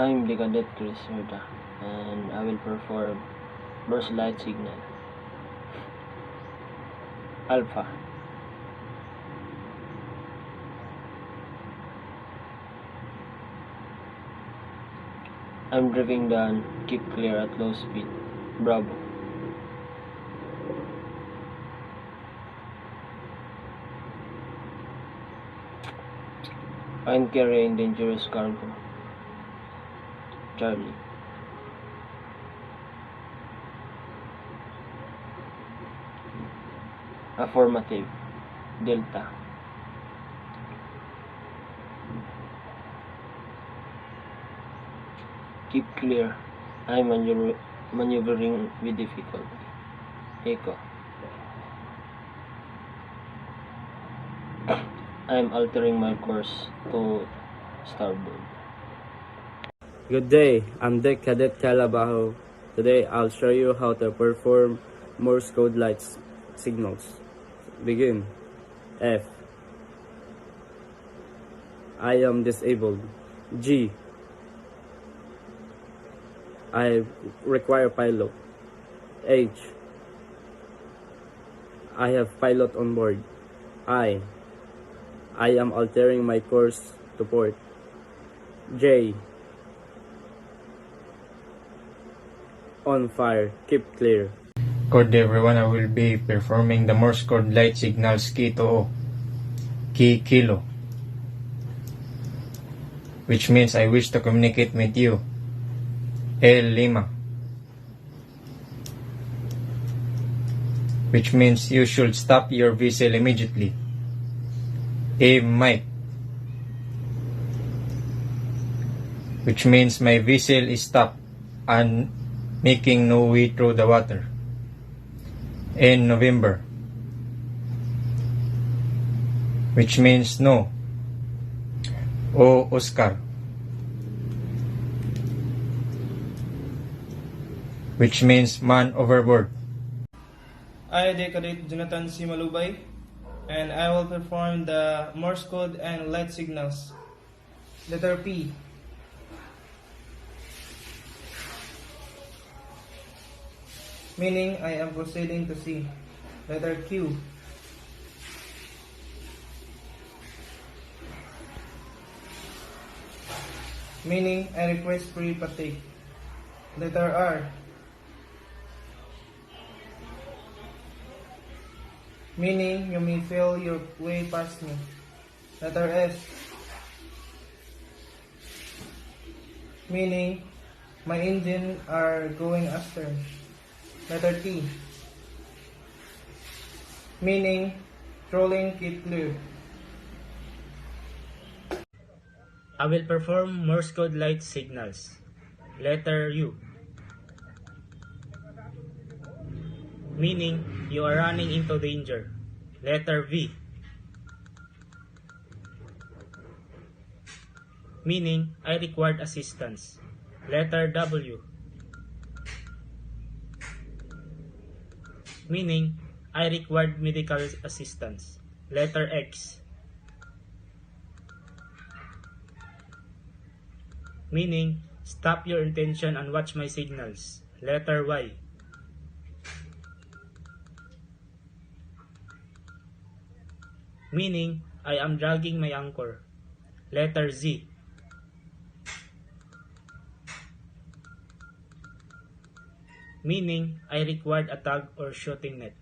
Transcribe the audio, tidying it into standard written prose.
I'm the cadet Crismerda, and I will perform Morse light signal. Alpha. I'm driving down, keep clear at low speed. Bravo. I'm carrying dangerous cargo. Charlie. Affirmative. Delta. Keep clear. I'm maneuvering with difficulty. Echo. I'm altering my course to starboard. Good day, I'm Deck Cadet Calabajo. Today I'll show you how to perform Morse code lights signals. Begin. F. I am disabled. G. I require pilot. H. I have pilot on board. I am altering my course to port. J. On fire, keep clear. Good day everyone, I will be performing the Morse code light signals key to O, key kilo, which means I wish to communicate with you. L Lima, which means you should stop your vessel immediately. A Mike, which means my vessel is stopped and making no way through the water. N November, which means no. O Oscar, which means man overboard. I, the Cadet Jonathan C. Malubay, and I will perform the Morse code and light signals. Letter P. Meaning I am proceeding to sea. Letter Q. Meaning I request free partake. Letter R. Meaning you may feel your way past me. Letter S. Meaning my engine are going astern. Letter T. Meaning trolling keep clear. I will perform Morse code light signals. Letter U. Meaning you are running into danger. Letter V. Meaning I required assistance. Letter W. Meaning I required medical assistance. Letter X. Meaning stop your intention and watch my signals. Letter Y. Meaning I am dragging my anchor. Letter Z. Meaning I required a tug or shooting net.